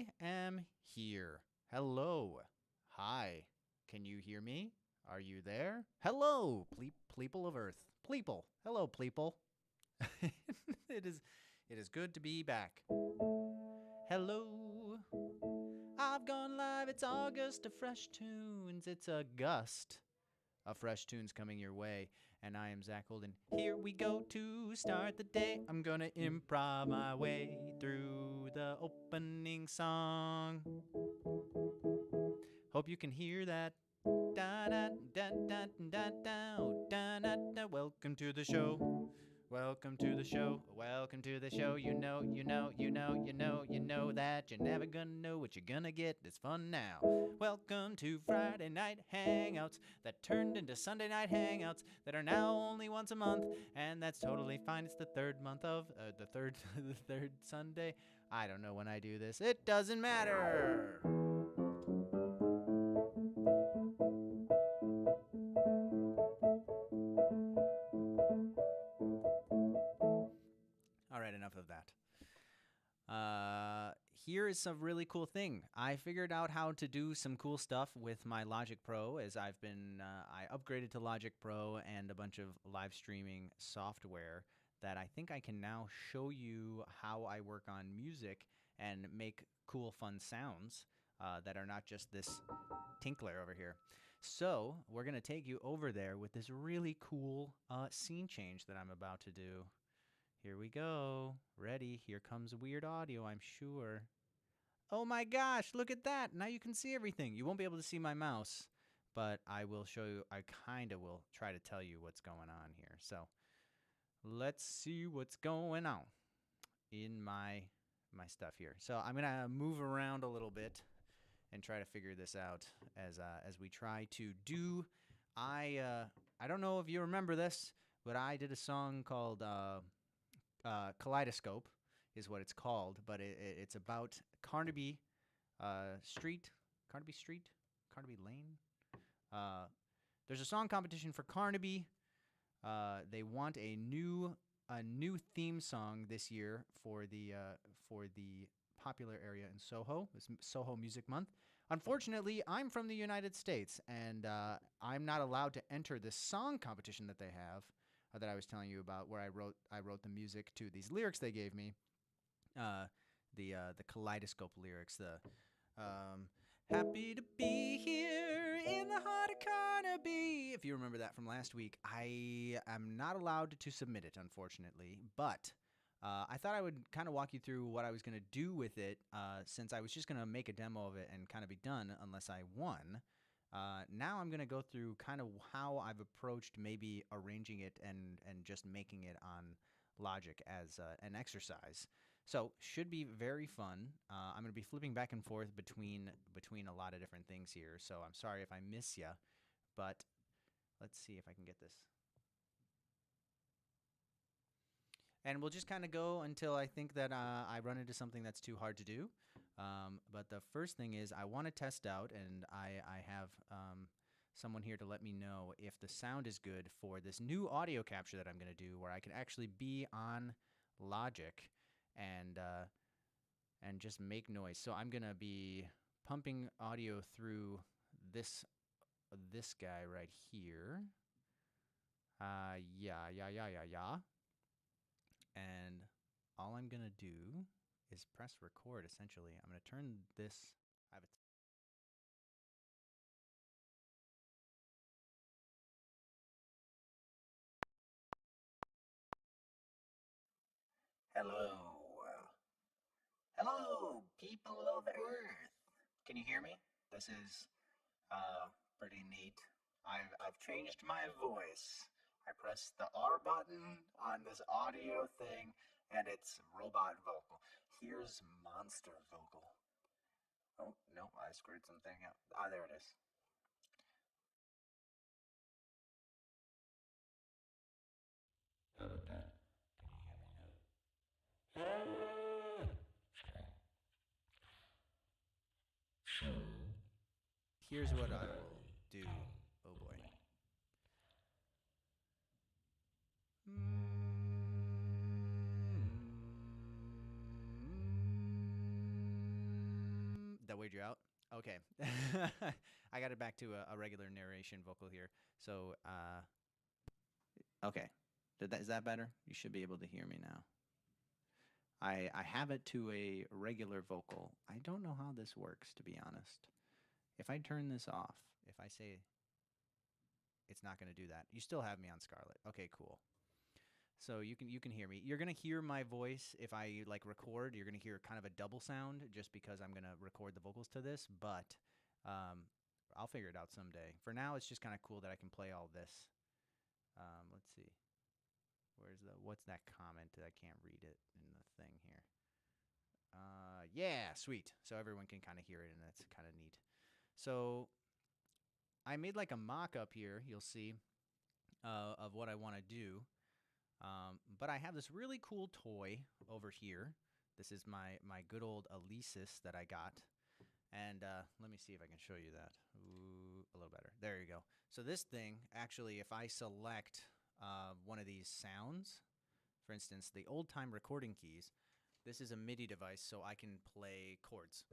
I am here. Hello. Hi. Can you hear me? Are you there? Hello, pleeple of Earth. Pleeple. Hello, pleeple. it is it is good to be back. Hello. I've gone live. It's August of Fresh Tunes. It's a gust of fresh tunes coming your way. And I am Zach Holden. Here we go to start the day. I'm gonna improv my way through the opening song. Hope you can hear that. Da da da da da da da da. Welcome to the show. Welcome to the show. Welcome to the show. You know that you're never gonna know what you're gonna get. It's fun now. Welcome to Friday night hangouts that turned into Sunday night hangouts that are now only once a month, and that's totally fine. It's the third month of the third Sunday. I don't know when I do this. It doesn't matter. All right, enough of that. Here is some really cool thing. I figured out how to do some cool stuff with my Logic Pro as I upgraded to Logic Pro and a bunch of live streaming software that I think I can now show you how I work on music and make cool, fun sounds that are not just this tinkler over here. So we're going to take you over there with this really cool scene change that I'm about to do. Here we go. Ready? Here comes weird audio, I'm sure. Oh my gosh, look at that. Now you can see everything. You won't be able to see my mouse, but I will show you. I kind of will try to tell you what's going on here. So let's see what's going on in my stuff here. So I'm going to move around a little bit and try to figure this out as we try to do. I don't know if you remember this, but I did a song called Kaleidoscope is what it's called, but it's about Carnaby Street, Carnaby Lane. There's a song competition for Carnaby. They want a new theme song this year for the popular area in Soho. It's Soho Music Month. Unfortunately, I'm from the United States, and I'm not allowed to enter this song competition that they have. That I was telling you about, where I wrote the music to these lyrics they gave me, the Kaleidoscope lyrics, the happy to be here in the heart of Carnaby. If you remember that from last week, I am not allowed to submit it, unfortunately, but I thought I would kind of walk you through what I was going to do with it, since I was just going to make a demo of it and kind of be done unless I won. Now I'm going to go through kind of how I've approached maybe arranging it and just making it on Logic as an exercise. So should be very fun. I'm going to be flipping back and forth between a lot of different things here. So I'm sorry if I miss ya, but let's see if I can get this. And we'll just kind of go until I think that I run into something that's too hard to do. But the first thing is I want to test out, and I have someone here to let me know if the sound is good for this new audio capture that I'm going to do, where I can actually be on Logic and just make noise. So I'm going to be pumping audio through this guy right here. Yeah. And all I'm going to do is press record, essentially. I'm going to turn this. I have Hello. Hello, people of Earth. Can you hear me? This is pretty neat. I've changed my voice. I pressed the R button on this audio thing, and it's robot vocal. Here's monster vocal. Oh, no, I screwed something up. Ah, there it is. Here's what I will do. Oh boy. weird you out? Okay. I got it back to a regular narration vocal here. So, okay. Is that better? You should be able to hear me now. I have it to a regular vocal. I don't know how this works, to be honest. If I turn this off, if I say it's not going to do that, you still have me on Scarlet. Okay, cool. So you can hear me. You're gonna hear my voice if I like record. You're gonna hear kind of a double sound just because I'm gonna record the vocals to this. But I'll figure it out someday. For now, it's just kind of cool that I can play all this. Let's see. What's that comment? I can't read it in the thing here. Yeah, sweet. So everyone can kind of hear it, and that's kind of neat. So I made like a mock-up here. You'll see of what I want to do. But I have this really cool toy over here. This is my good old Alesis that I got. And let me see if I can show you that. Ooh, a little better. There you go. So this thing, actually, if I select one of these sounds, for instance, the old-time recording keys, this is a MIDI device, so I can play chords.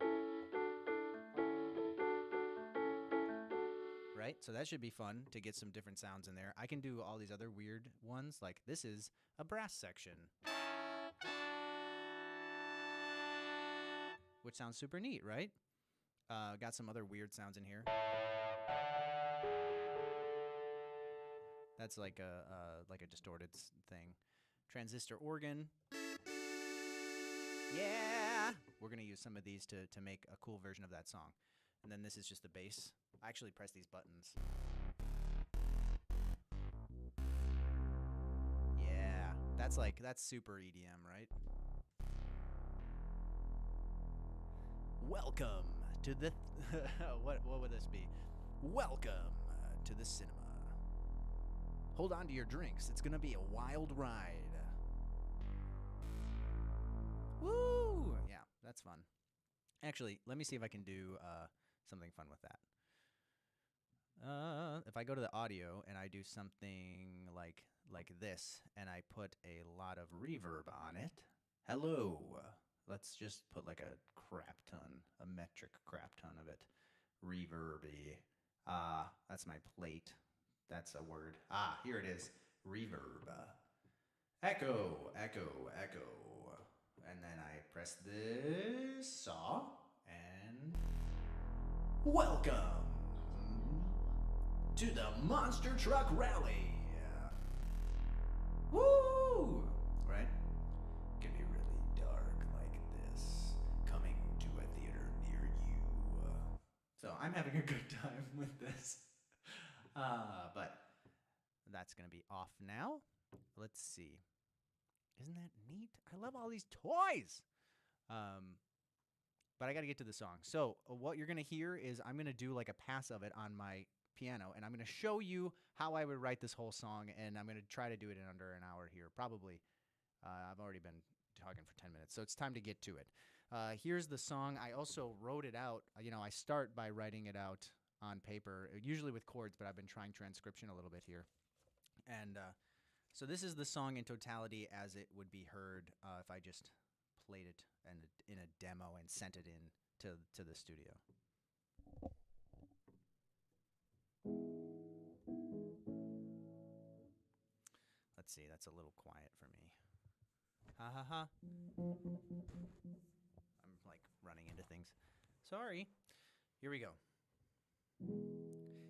Right? So that should be fun to get some different sounds in there. I can do all these other weird ones, like this is a brass section, which sounds super neat, right? Got some other weird sounds in here. That's like a distorted thing. Transistor organ. Yeah! We're going to use some of these to make a cool version of that song. And then this is just the bass. I actually press these buttons. Yeah, that's super EDM, right? Welcome to the what would this be? Welcome to the cinema. Hold on to your drinks. It's gonna be a wild ride. Woo! Yeah, that's fun. Actually, let me see if I can do something fun with that. If I go to the audio and I do something like this, and I put a lot of reverb on it. Hello. Let's just put like a crap ton, a metric crap ton of it. Reverby. That's my plate. That's a word. Here it is. Reverb. Echo, echo, echo. And then I press this saw and welcome to the Monster Truck Rally. Woo! Right? It can be really dark like this, coming to a theater near you. So I'm having a good time with this. But that's going to be off now. Let's see. Isn't that neat? I love all these toys. But I got to get to the song. So what you're going to hear is I'm going to do like a pass of it on my piano, and I'm going to show you how I would write this whole song, and I'm going to try to do it in under an hour here. Probably. I've already been talking for 10 minutes, so it's time to get to it. Here's the song. I also wrote it out. I start by writing it out on paper, usually with chords, but I've been trying transcription a little bit here. And so this is the song in totality as it would be heard if I just played it in a demo and sent it in to the studio. Let's see, that's a little quiet for me. Ha ha ha. I'm like running into things. Sorry. Here we go.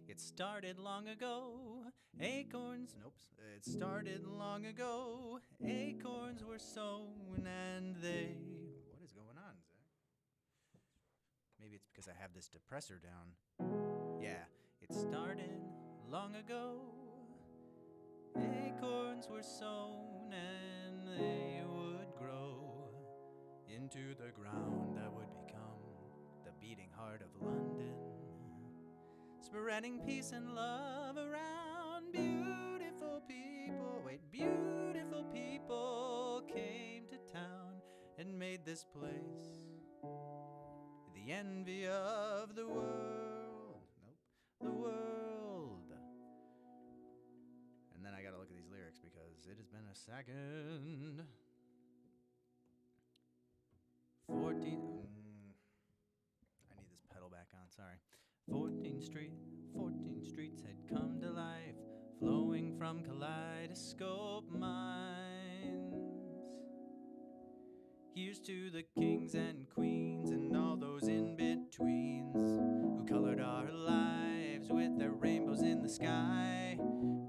It started long ago, acorns, it started long ago, acorns were sown and they, what is going on, Zach? Maybe it's because I have this depressor down. Yeah, it started long ago, acorns were sown and they would grow into the ground that would become the beating heart of London. Spreading peace and love around. Beautiful people came to town and made this place the envy of the world. The world. And then I gotta look at these lyrics because it has been a second. 14. I need this sorry. 14 streets had come to life, flowing from Kaleidoscope minds. Here's to the kings and queens and all those in-betweens who colored our lives with their rainbows in the sky,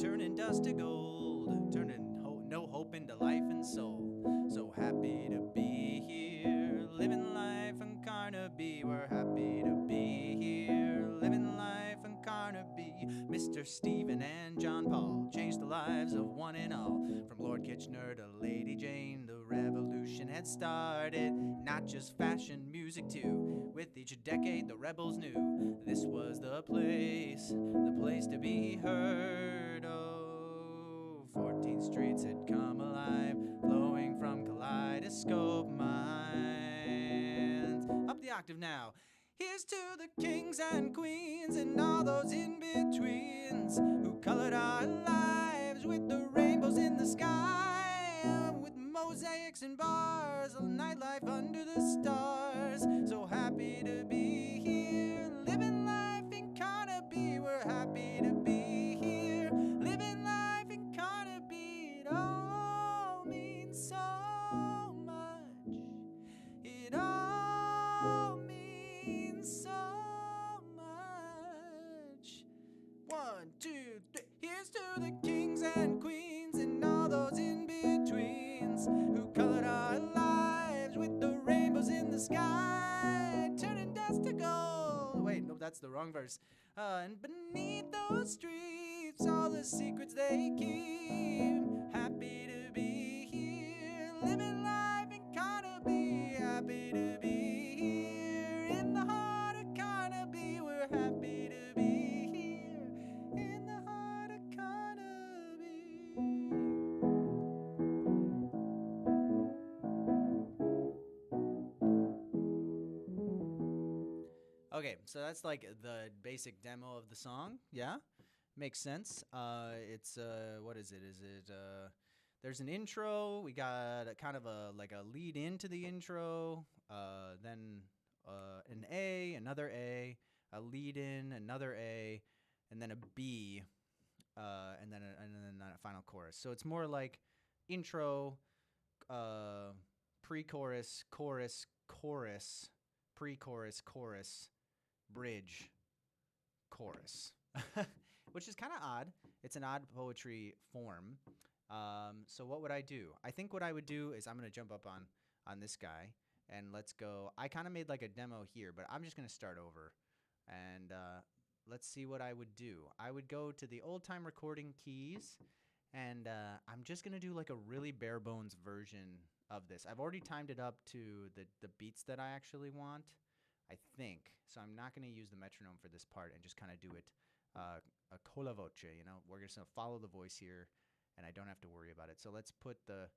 turning dust to gold, turning no hope into life and soul. So happy to be here, living life in Carnaby. We're happy to be here, living life in Carnaby. Mr. Stephen and John Paul changed the lives of one and all. From Lord Kitchener to Lady Jane, the revolution had started. Not just fashion, music too. With each decade, the rebels knew this was the place to be heard. Oh, 14 streets had come alive, flowing from Kaleidoscope minds. Up the octave now. Here's to the kings and queens and all those in-betweens who colored our lives with the rainbows in the sky, with mosaics and bars, a nightlife under the stars. So happy to be here, living life in Carnaby. We're happy to be here, living life in Carnaby. It all means so much. It all means so much. 1, 2, 3. Here's to the kings and queens and all those in-betweens who colored our lives with the rainbows in the sky, turning dust to gold. Wait, no, that's the wrong verse. And beneath those streets, all the secrets they keep. Happy to be here, living life in Carnaby. Happy to be here in the heart of Carnaby. We're happy to be here in the heart of Carnaby. Okay, so that's like the basic demo of the song. Yeah, makes sense. It's what is it? Is it there's an intro. We got a kind of a like a lead into the intro. Then an A, another A, a lead in, another A, and then a B, and then a final chorus. So it's more like intro, pre-chorus, chorus, chorus, pre-chorus, chorus, bridge, chorus, which is kind of odd. It's an odd poetry form. So what would I do? I think what I would do is I'm going to jump up on this guy and let's go. I kind of made like a demo here, but I'm just going to start over and let's see what I would do. I would go to the old time recording keys and I'm just going to do like a really bare bones version of this. I've already timed it up to the beats that I actually want, I think. So I'm not going to use the metronome for this part and just kind of do it a con la voce, you know. We're just going to follow the voice here and I don't have to worry about it. So let's put the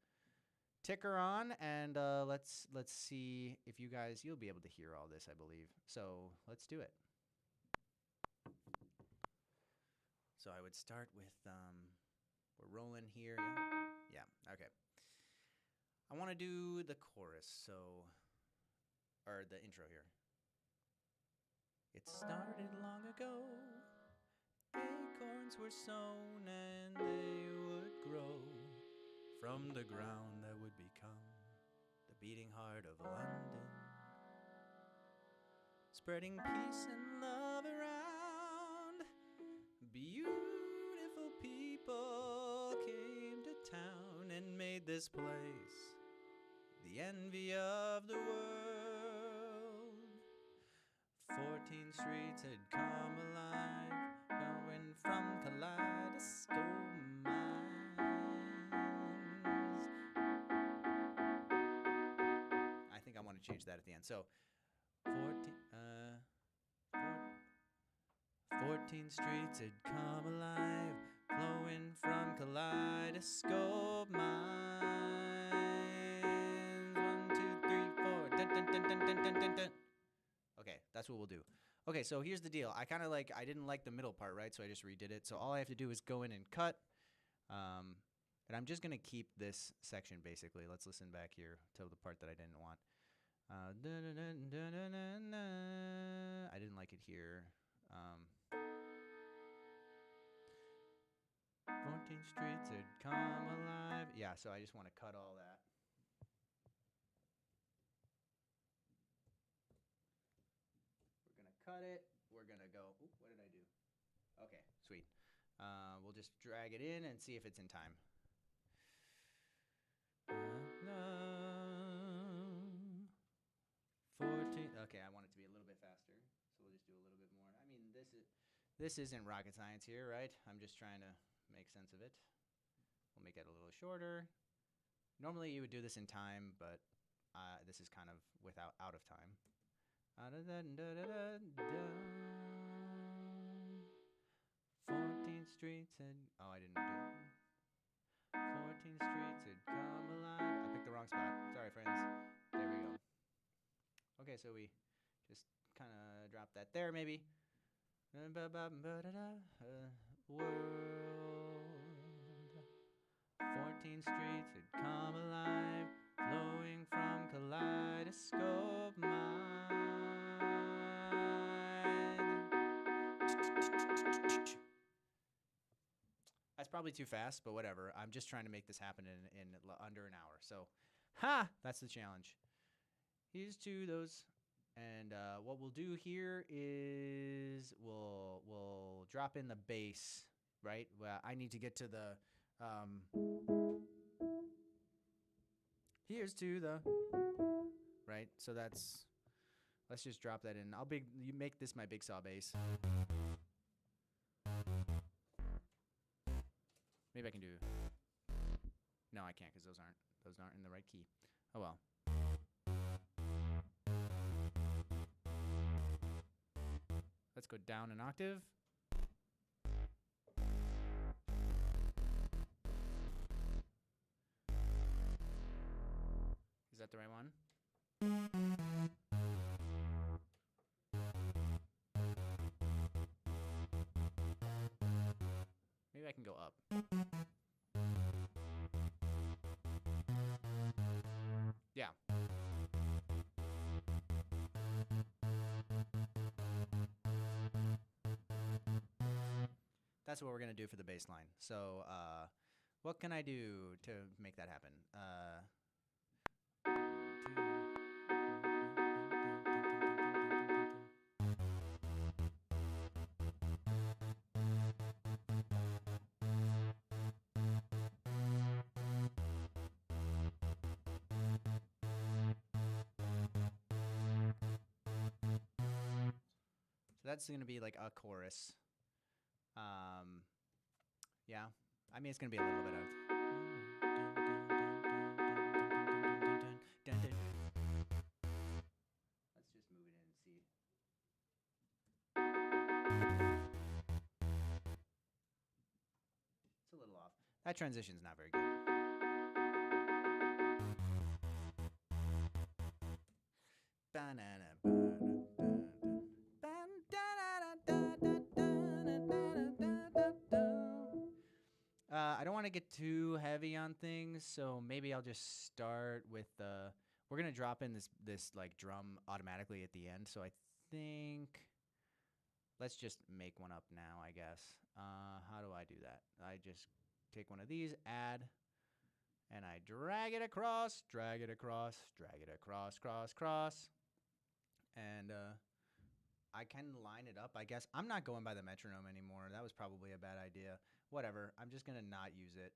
ticker on and let's see if you guys, you'll be able to hear all this, I believe. So let's do it. So I would start with, we're rolling here. Yeah, okay. I want to do the chorus, so, or the intro here. It started long ago, acorns were sown and they would grow from the ground that would become the beating heart of London, spreading peace and love around. Beautiful people came to town and made this place the envy of the world. 14 streets had come alive, going from Kaleidoscope minds. I think I want to change that at the end. So 14 streets had come alive, flowing from Kaleidoscope minds. 1, 2, 3, 4. Dun, dun, dun, dun, dun, dun, dun, dun. Okay, that's what we'll do. Okay, so here's the deal. I didn't like the middle part, right? So I just redid it. So all I have to do is go in and cut. And I'm just going to keep this section, basically. Let's listen back here to the part that I didn't want. I didn't like it here. here. 14th Streets had come alive. Yeah, so I just want to cut all that. We're going to cut it. We're going to go, ooh, what did I do? Okay, sweet. We'll just drag it in and see if it's in time. 14. Okay, I want it to be a little bit faster, so we'll just do a little bit more. I mean, this isn't rocket science here, right? I'm just trying to make sense of it. We'll make it a little shorter. Normally you would do this in time, but this is kind of out of time. 14th Streets and I didn't do it. 14th Streets had come alive. I picked the wrong spot. Sorry, friends. There we go. Okay, so we just kind of drop that there, maybe. World. 14th Streets had come alive, flowing from Kaleidoscope mind. That's probably too fast, but whatever. I'm just trying to make this happen in under an hour. So, that's the challenge. Here's to those. And what we'll do here is we'll drop in the bass, right? Well, I need to get to the here's to the, right? So let's just drop that in. You make this my big saw bass. Maybe I can do. No, I can't because those aren't in the right key. Oh well. Let's go down an octave. Is that the right one? Maybe I can go up. Yeah. That's what we're going to do for the bass line. So what can I do to make that happen? So that's going to be like a chorus. Yeah. I mean, it's going to be a little bit of. Let's just move it in and see. It's a little off. That transition's not very good. I don't want to get too heavy on things, so maybe I'll just start with we're gonna drop in this like drum automatically at the end. So I think let's just make one up now, I guess. How do I do that? I just take one of these, add, and I drag it across, drag it across, drag it across, cross, and I can line it up, I guess. I'm not going by the metronome anymore. That was probably a bad idea. Whatever. I'm just going to not use it.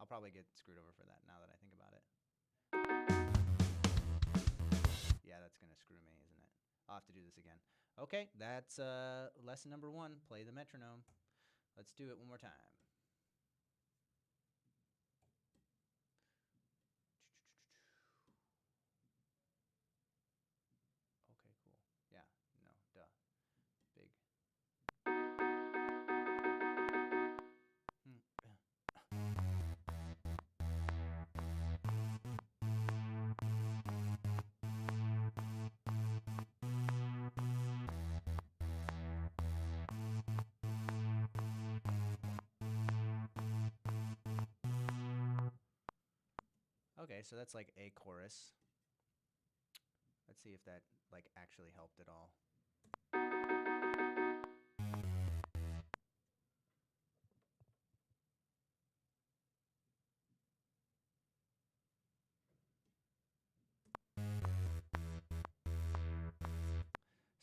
I'll probably get screwed over for that now that I think about it. Yeah, that's going to screw me, isn't it? I'll have to do this again. Okay, that's lesson number 1. Play the metronome. Let's do it one more time. Okay, cool. Yeah, no, duh. Big. Okay, so that's like a chorus. Let's see if that like actually helped at all.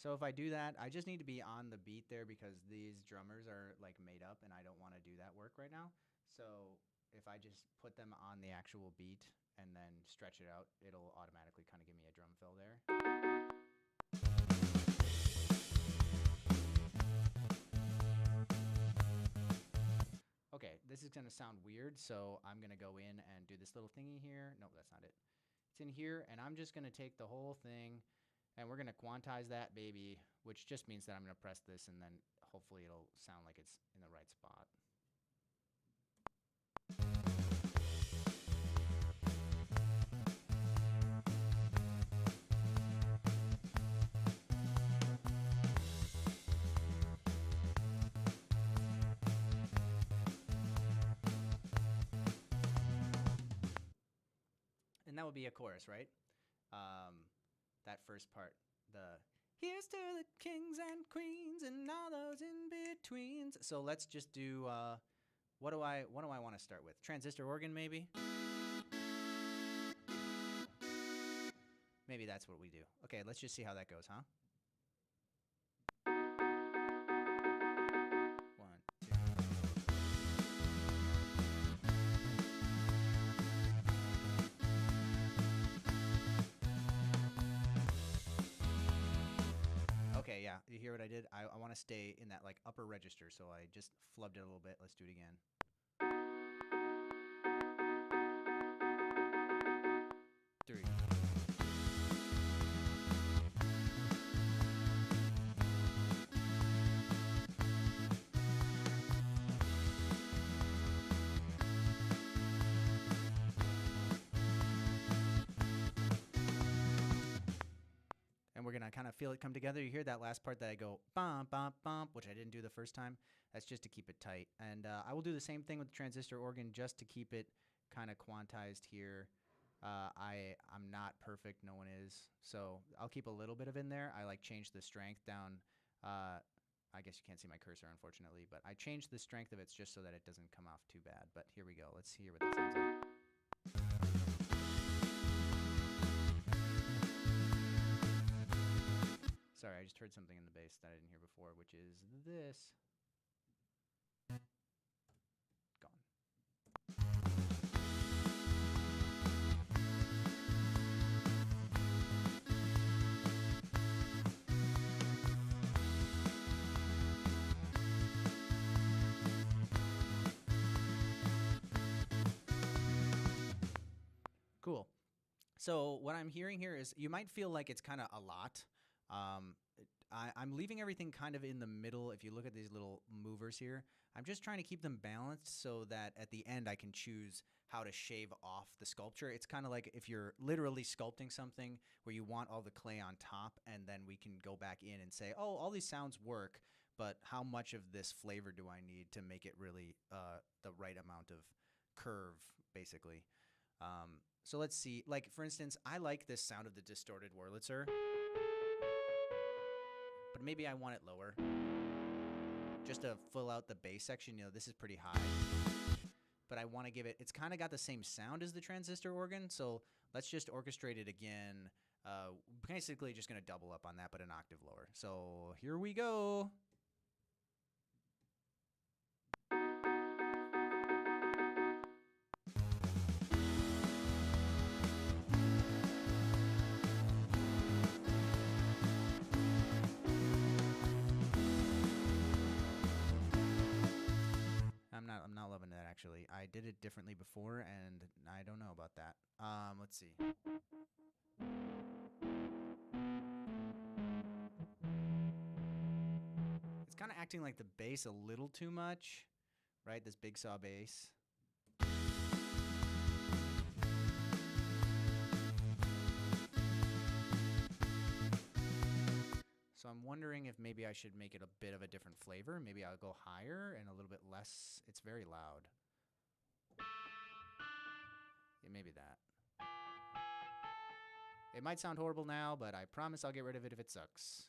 So if I do that, I just need to be on the beat there because these drummers are like made up and I don't want to do that work right now. So if I just put them on the actual beat and then stretch it out, it'll automatically kind of give me a drum fill there. Okay, this is going to sound weird, so I'm going to go in and do this little thingy here. No, that's not it. It's in here, and I'm just going to take the whole thing, and we're going to quantize that baby, which just means that I'm going to press this, and then hopefully it'll sound like it's in the right spot. And that would be a chorus, right? That first part, the here's to the kings and queens and all those in betweens. So let's just do what do I want to start with? Transistor organ, maybe. Maybe that's what we do. Okay, let's just see how that goes, huh? Okay, yeah, you hear what I did? I want to stay in that like upper register, so I just flubbed it a little bit. Let's do it again. 3. And we're going to kind of feel it come together. You hear that last part that I go bump, bump, bump, which I didn't do the first time. That's just to keep it tight. And I will do the same thing with the transistor organ just to keep it kind of quantized here. I'm not perfect. No one is. So I'll keep a little bit of in there. I like change the strength down. I guess you can't see my cursor, unfortunately, but I changed the strength of it just so that it doesn't come off too bad. But here we go. Let's hear what that sounds like. Sorry, I just heard something in the bass that I didn't hear before, which is this. Gone. Cool. So what I'm hearing here is you might feel like it's kind of a lot. I'm leaving everything kind of in the middle. If you look at these little movers here, I'm just trying to keep them balanced so that at the end I can choose how to shave off the sculpture. It's kind of like if you're literally sculpting something where you want all the clay on top, and then we can go back in and say, oh, all these sounds work, but how much of this flavor do I need to make it really the right amount of curve, basically. So let's see. Like, for instance, I like this sound of the distorted Wurlitzer, but maybe I want it lower just to fill out the bass section. You know, this is pretty high, but I want to give it, it's kind of got the same sound as the transistor organ, so let's just orchestrate it again. Basically just going to double up on that, but an octave lower. So here we go. I'm not loving that, actually. I did it differently before, and I don't know about that. Let's see. It's kind of acting like the bass a little too much, right? This big saw bass. So I'm wondering if maybe I should make it a bit of a different flavor. Maybe I'll go higher and a little bit less. It's very loud. Yeah, maybe that. It might sound horrible now, but I promise I'll get rid of it if it sucks.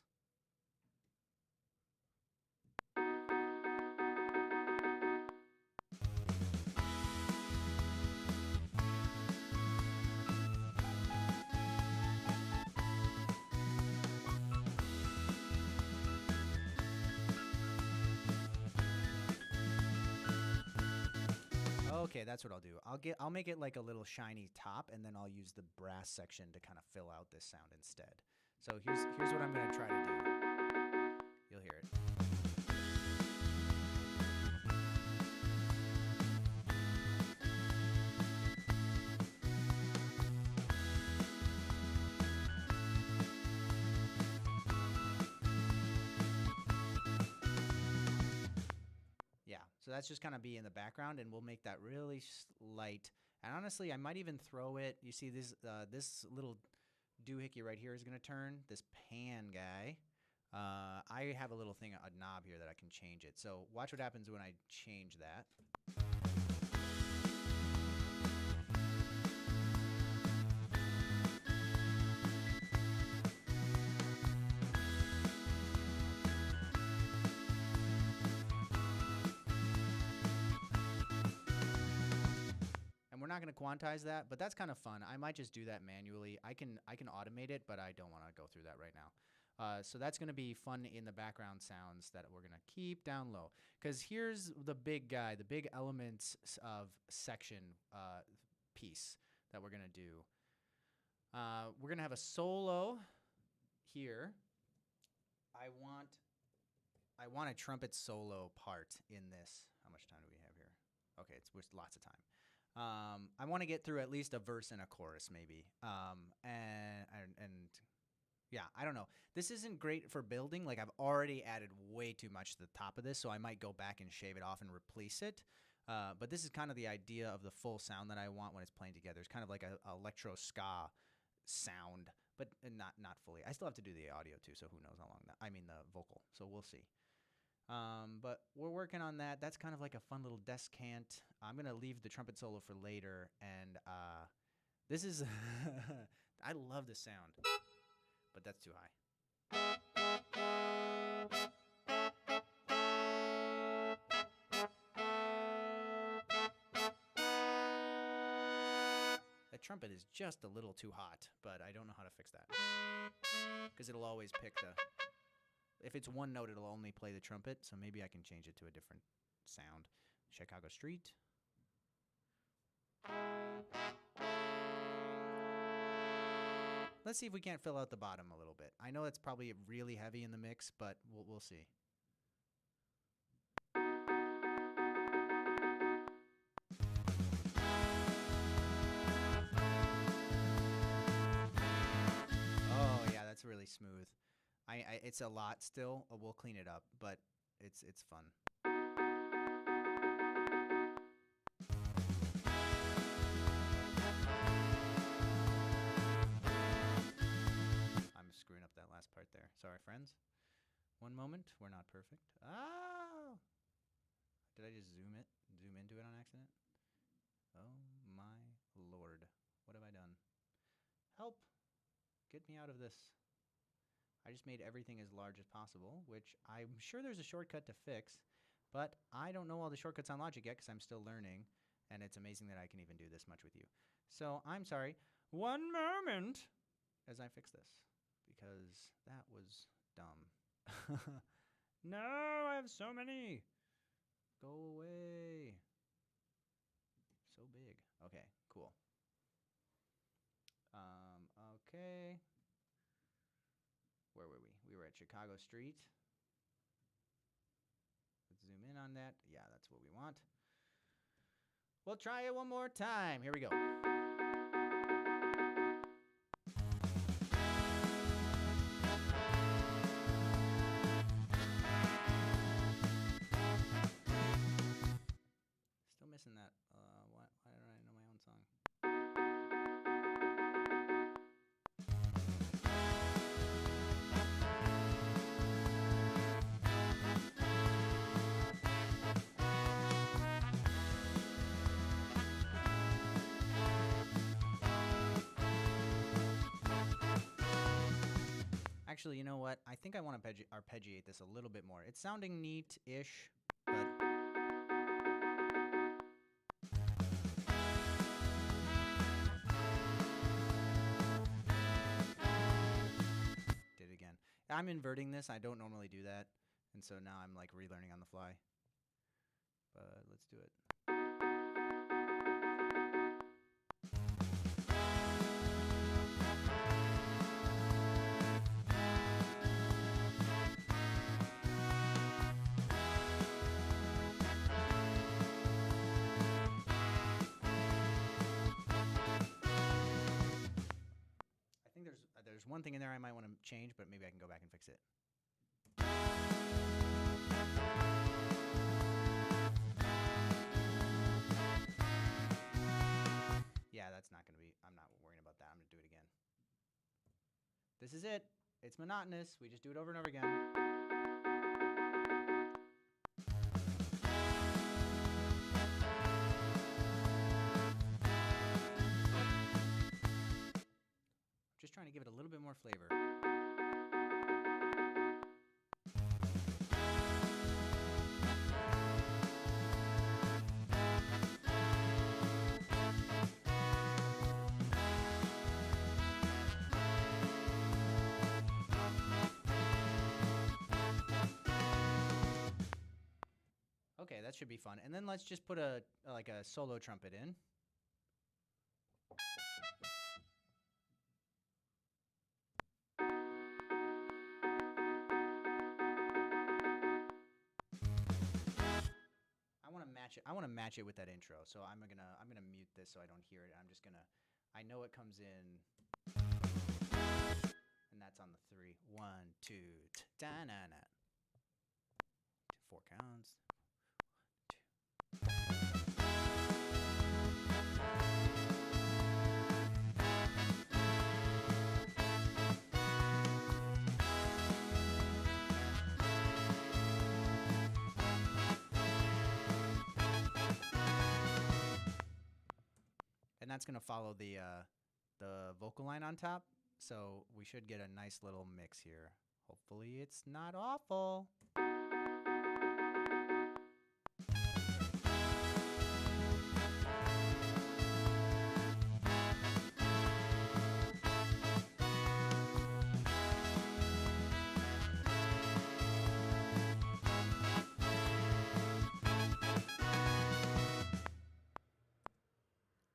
Okay, that's what I'll do. I'll make it like a little shiny top, and then I'll use the brass section to kind of fill out this sound instead. So here's what I'm gonna try to do. You'll hear it. Yeah, so that's just kind of be in the background, and we'll make that really light. And honestly, I might even throw it. You see this little doohickey right here is going to turn, this pan guy. I have a little thing, a knob here that I can change it. So watch what happens when I change that. And we're not going to quantize that, but that's kind of fun. I might just do that manually. I can automate it, but I don't want to go through that right now. So that's going to be fun in the background sounds that we're going to keep down low. Because here's the big guy, the big elements of section piece that we're going to do. We're going to have a solo here. I want a trumpet solo part in this. How much time do we have here? Okay, it's lots of time. I want to get through at least a verse and a chorus, maybe. And yeah, I don't know. This isn't great for building. Like, I've already added way too much to the top of this, so I might go back and shave it off and replace it. But this is kind of the idea of the full sound that I want when it's playing together. It's kind of like a electro ska sound, but not fully. I still have to do the audio too, so who knows how long that. I mean the vocal. So we'll see. But we're working on that. That's kind of like a fun little descant. I'm gonna leave the trumpet solo for later, and this is I love the sound, but that's too high. That trumpet is just a little too hot, but I don't know how to fix that because it'll always pick the. If it's one note, it'll only play the trumpet, so maybe I can change it to a different sound. Chicago Street. Let's see if we can't fill out the bottom a little bit. I know it's probably really heavy in the mix, but we'll see. Oh, yeah, that's really smooth. It's a lot still. We'll clean it up, but it's fun. I'm screwing up that last part there. Sorry, friends. One moment. We're not perfect. Oh! Did I just zoom into it on accident? Oh my lord. What have I done? Help! Get me out of this. I just made everything as large as possible, which I'm sure there's a shortcut to fix, but I don't know all the shortcuts on Logic yet because I'm still learning, and it's amazing that I can even do this much with you. So I'm sorry. One moment as I fix this, because that was dumb. No, I have so many. Go away. So big. Okay, cool. Okay. Where were we? We were at Chicago Street. Let's zoom in on that. Yeah, that's what we want. We'll try it one more time. Here we go. Still missing that. Why don't I know my own song? Actually, you know what? I think I want to arpeggiate this a little bit more. It's sounding neat-ish, but... Did it again. I'm inverting this. I don't normally do that, and so now I'm like relearning on the fly. But let's do it. one thing in there I might want to change, but maybe I can go back and fix it. Yeah, that's not going to be, I'm not worrying about that. I'm going to do it again. This is it. It's monotonous. We just do it over and over again. Just trying to give it a little bit more flavor. Okay, that should be fun. And then let's just put a like a solo trumpet in. I want to match it with that intro. So I'm gonna mute this so I don't hear it. I'm just gonna, I know it comes in, and that's on the 3. 1, 2, da na na. 4 counts. 2. And that's going to follow the vocal line on top, so we should get a nice little mix here. Hopefully it's not awful.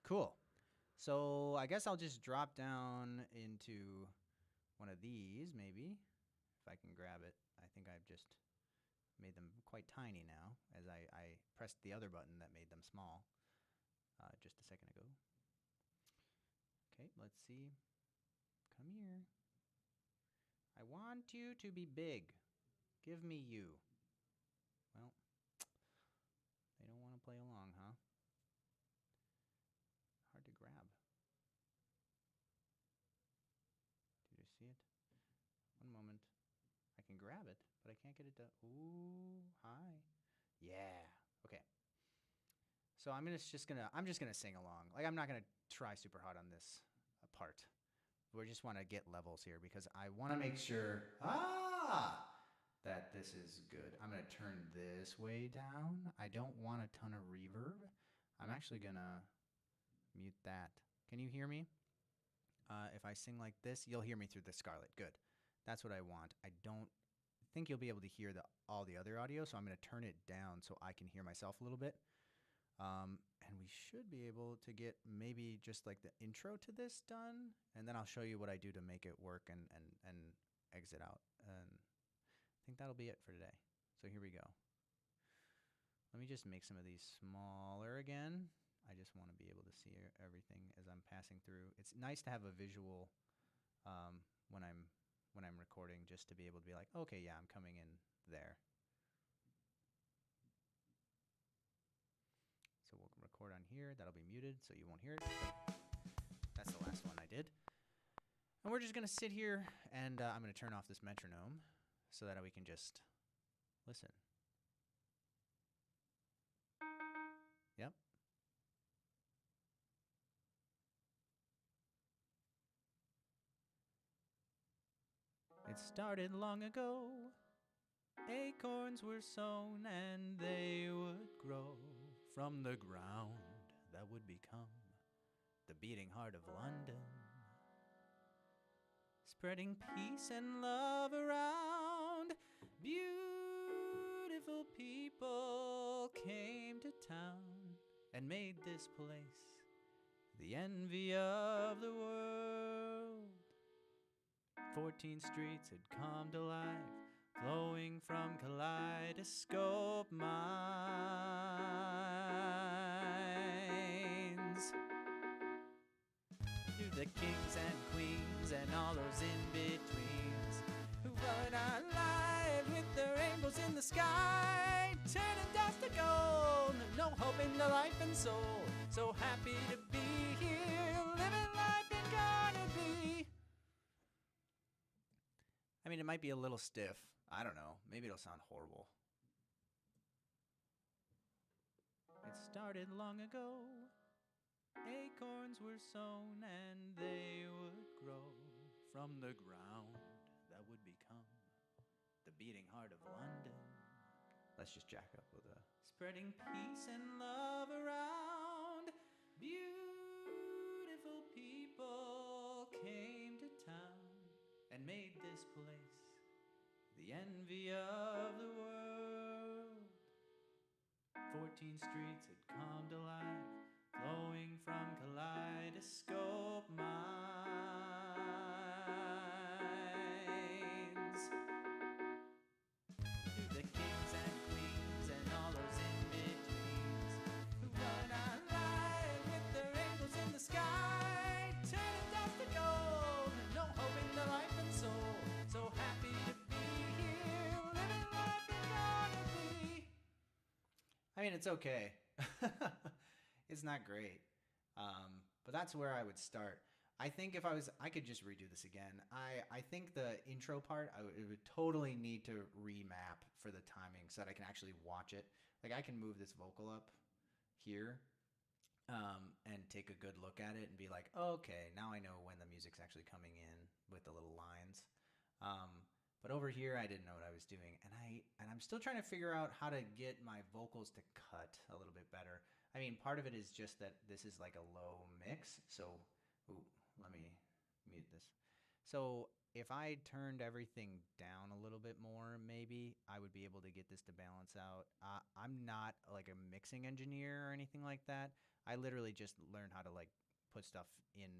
Cool. So I guess I'll just drop down into one of these, maybe, if I can grab it. I think I've just made them quite tiny now, as I pressed the other button that made them small just a second ago. Okay, let's see. Come here. I want you to be big. Give me you. Well, they don't want to play along, huh? Hard to grab. Did you see it? One moment. I can grab it, but I can't get it to. Ooh, hi. Yeah. Okay. So I'm just gonna sing along. Like, I'm not gonna try super hard on this part. We just want to get levels here because I want to make sure that this is good. I'm gonna turn this way down. I don't want a ton of reverb. I'm actually gonna mute that. Can you hear me? If I sing like this, you'll hear me through the Scarlett. Good. That's what I want. I don't think you'll be able to hear all the other audio, so I'm going to turn it down so I can hear myself a little bit. And we should be able to get maybe just like the intro to this done, and then I'll show you what I do to make it work and exit out. And I think that'll be it for today. So here we go. Let me just make some of these smaller again. I just want to be able to see everything as I'm passing through. It's nice to have a visual when I'm recording, just to be able to be like, okay, yeah, I'm coming in there. So we'll record on here. That'll be muted, so you won't hear it. That's the last one I did. And we're just going to sit here, and I'm going to turn off this metronome so that we can just listen. Yep. It started long ago. Acorns were sown and they would grow from the ground that would become the beating heart of London, spreading peace and love around. Beautiful people came to town and made this place the envy of the world. 14 streets had come to life, flowing from Kaleidoscope mines. To the kings and queens and all those in-betweens who run our lives with their rainbows in the sky, turning dust to gold, no hope in their life and soul. So happy to be here, living life in Carnaby. I mean, it might be a little stiff. I don't know. Maybe it'll sound horrible. It started long ago. Acorns were sown and they would grow from the ground that would become the beating heart of London. Let's just jack up with a spreading peace and love around. Beautiful people came to town and made this place the envy of the world. 14 streets had come to life, flowing from Kaleidoscope minds. To the kings and queens and all those in-betweens who run our lives with their rainbows in the sky, turning dust to gold, no hope in their life and soul. So happy to be here, living life in Carnaby. I mean, it's okay. It's not great. But that's where I would start. I think if I could just redo this again. I think the intro part, it would totally need to remap for the timing so that I can actually watch it. Like I can move this vocal up here and take a good look at it and be like, okay, now I know when the music's actually coming in with the little lines. But over here, I didn't know what I was doing, and I'm still trying to figure out how to get my vocals to cut a little bit better. I mean, part of it is just that this is like a low mix, so let me mute this. So if I turned everything down a little bit more, maybe I would be able to get this to balance out. I'm not like a mixing engineer or anything like that. I literally just learned how to like put stuff in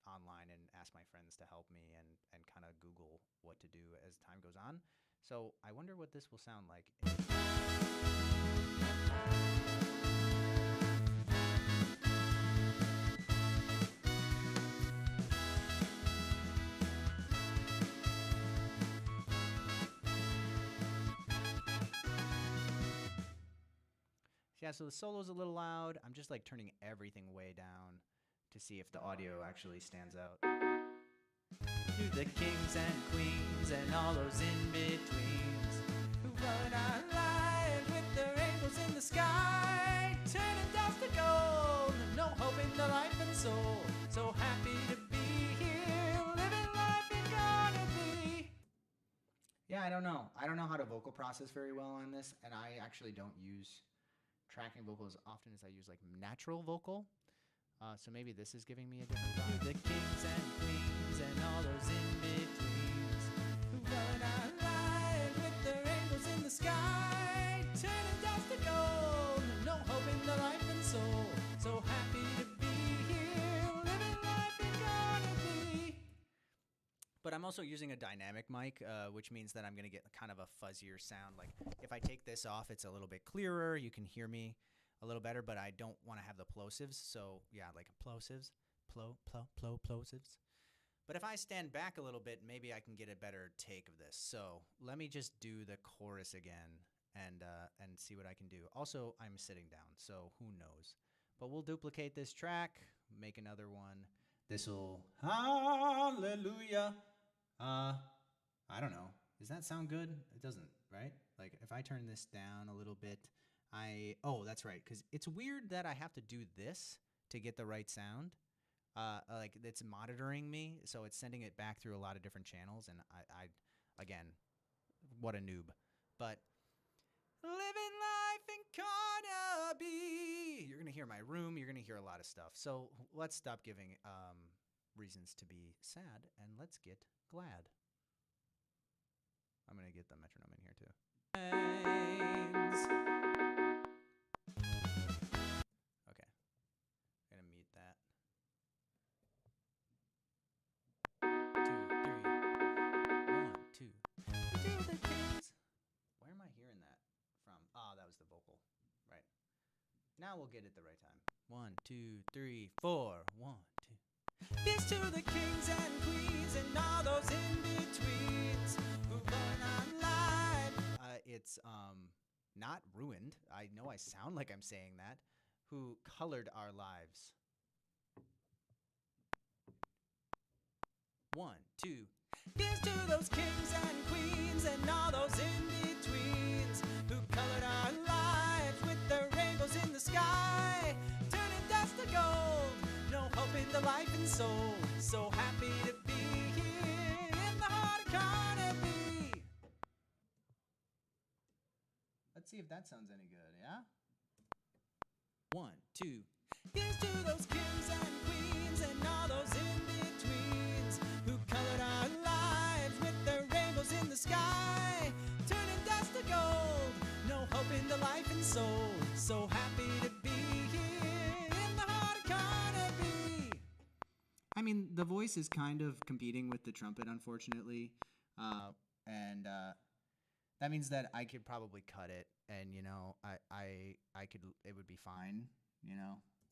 online and ask my friends to help me and kind of Google what to do as time goes on. So I wonder what this will sound like. Yeah, so the solo's a little loud. I'm just like turning everything way down to see if the audio actually stands out. To the kings and queens and all those in-betweens who run our lives with their rainbows in the sky, turning dust to gold, no hope in their life and soul. So happy to be here, living life in Carnaby. Yeah, I don't know. I don't know how to vocal process very well on this, and I actually don't use tracking vocal as often as I use like natural vocal. So maybe this is giving me a different vibe. The kings and queens and all those in-betweens who run our lives with their rainbows in the sky, turning dust to gold, no hope in their life and soul. So happy to be here, living life in Carnaby. But I'm also using a dynamic mic, which means that I'm going to get kind of a fuzzier sound. Like if I take this off, it's a little bit clearer. You can hear me a little better, but I don't want to have the plosives. So yeah, like plosives, plosives. But if I stand back a little bit, maybe I can get a better take of this. So let me just do the chorus again and see what I can do. Also, I'm sitting down, so who knows? But we'll duplicate this track, make another one. This'll hallelujah. I don't know. Does that sound good? It doesn't, right? Like if I turn this down a little bit, oh, that's right, because it's weird that I have to do this to get the right sound. Like it's monitoring me, so it's sending it back through a lot of different channels, and I again, what a noob. But living life in Carnaby. You're gonna hear my room. You're gonna hear a lot of stuff. So let's stop giving reasons to be sad, and let's get glad. I'm gonna get the metronome in here too. Okay, I'm gonna mute that. 2, 3, 1, 2. To the kings. Where am I hearing that from? Ah, that was the vocal. Right. Now we'll get it the right time. 1, 2, 3, 4. 1, 2. Here's to the kings and queens and all those in-betweens who burn our life. It's not ruined. I know I sound like I'm saying that. Who colored our lives. 1, 2. Here's to those kings and queens and all those in-betweens who colored our lives with their rainbows in the sky, turning dust to gold. No hope in the life and soul. So happy to be here in the heart of Carnaby. Let's see if that sounds any good, yeah? 1, 2. Here's to those kings and queens and all those in-betweens who colored our lives with their rainbows in the sky, turning dust to gold. No hope in the life and soul. So happy to be here in the heart of Carnaby. I mean, the voice is kind of competing with the trumpet, unfortunately, and that means that I could probably cut it, and I could. It would be fine,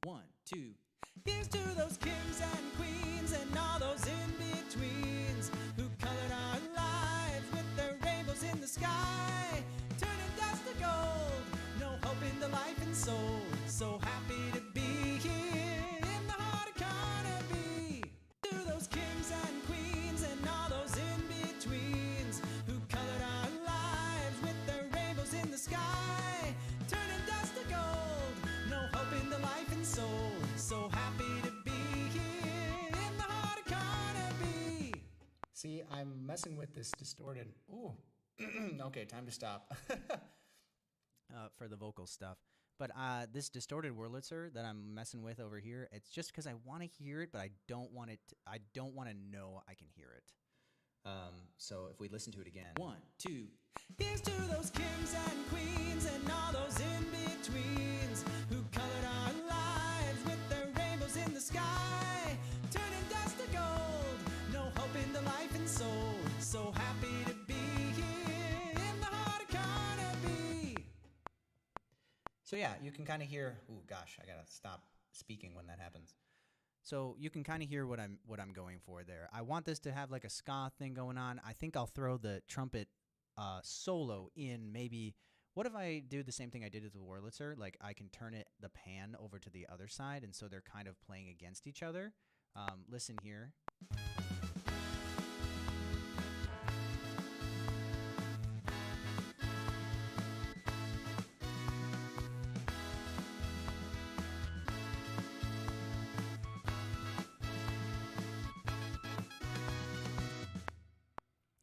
1, 2. Here's to those kings and queens and all those in-betweens who colored our lives with their rainbows in the sky, turning dust to gold. No hope in the life and soul. So happy to be here in the heart of Carnaby. To those kings and queens and all those in-betweens who colored our lives with their rainbows in the sky, turning dust to gold. No hope in the life and soul. So happy to be here in the heart of Carnaby. See, I'm messing with this distorted. Ooh. Okay, time to stop. For the vocal stuff. But this distorted Wurlitzer that I'm messing with over here, it's just because I want to hear it, but I don't want it. I don't want to know I can hear it. So if we listen to it again, 1, 2. Here's to those kings and queens and all those in-betweens who colored our lives with their rainbows in the sky, turning dust to gold. No hope in the life and soul. So happy to be here in the heart of Carnaby. So yeah, you can kind of hear. Ooh, gosh, I gotta stop speaking when that happens. So you can kind of hear what I'm going for there. I want this to have like a ska thing going on. I think I'll throw the trumpet solo in maybe. What if I do the same thing I did with the Wurlitzer? Like I can turn the pan over to the other side, and so they're kind of playing against each other. Listen here.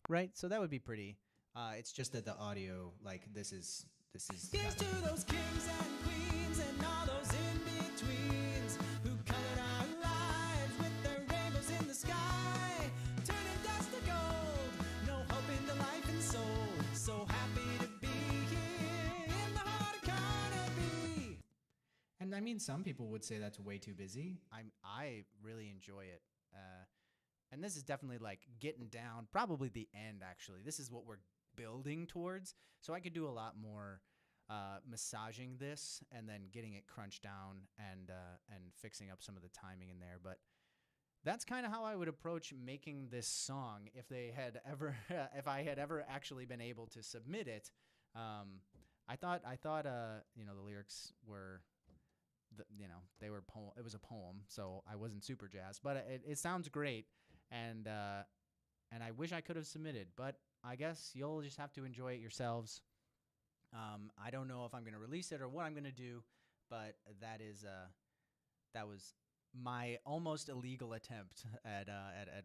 Right, so that would be pretty. It's just that the audio, like this is. Here's to those kings and queens and all those in-betweens who colored our lives with their rainbows in the sky, turning dust to gold. No hope in the life and soul. So happy to be here in the heart of Carnaby. And I mean, some people would say that's way too busy. I really enjoy it. And this is definitely like getting down, probably the end actually. This is what we're building towards. So I could do a lot more massaging this and then getting it crunched down and fixing up some of the timing in there. But that's kind of how I would approach making this song if they had ever, if I had ever actually been able to submit it. I thought the lyrics were. They were it was a poem, so I wasn't super jazzed, but it sounds great, and I wish I could have submitted, but I guess you'll just have to enjoy it yourselves. I don't know if I'm going to release it or what I'm going to do, but that was my almost illegal attempt at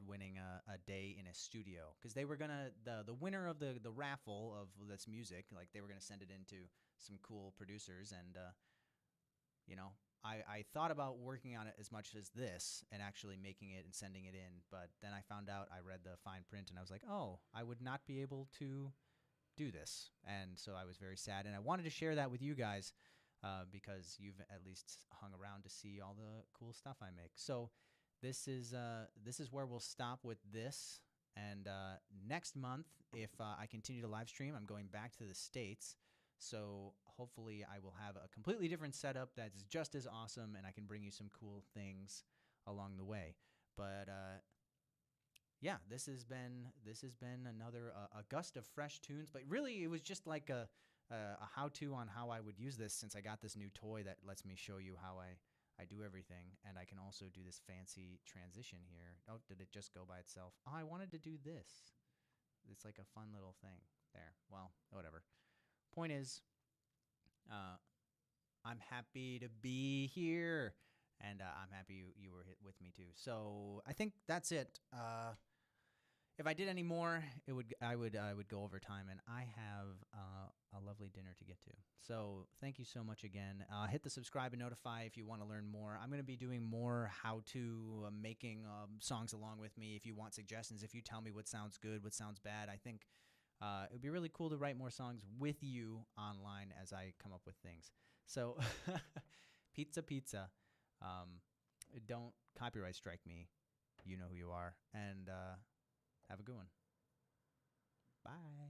winning a day in a studio, because they were gonna the winner of the raffle of this music, like they were gonna send it into some cool producers, and I thought about working on it as much as this and actually making it and sending it in, but then I found out, I read the fine print, and I was like, oh, I would not be able to do this. And so I was very sad, and I wanted to share that with you guys because you've at least hung around to see all the cool stuff I make. So this is where we'll stop with this. And next month, if I continue to live stream, I'm going back to the States. So hopefully I will have a completely different setup that's just as awesome, and I can bring you some cool things along the way. But yeah, this has been another a gust of fresh tunes. But really, it was just like a how-to on how I would use this, since I got this new toy that lets me show you how I do everything, and I can also do this fancy transition here. Oh, did it just go by itself? Oh, I wanted to do this. It's like a fun little thing there. Well, whatever. Point is, uh, I'm happy to be here, and I'm happy you were with me too. So I think that's it. If I did any more, I would go over time, and I have a lovely dinner to get to. So thank you so much again. Hit the subscribe and notify if you want to learn more. I'm going to be doing more how-to making songs along with me. If you want suggestions, if you tell me what sounds good, what sounds bad, I think it would be really cool to write more songs with you online as I come up with things. So pizza, pizza. Don't copyright strike me. You know who you are, and have a good one. Bye.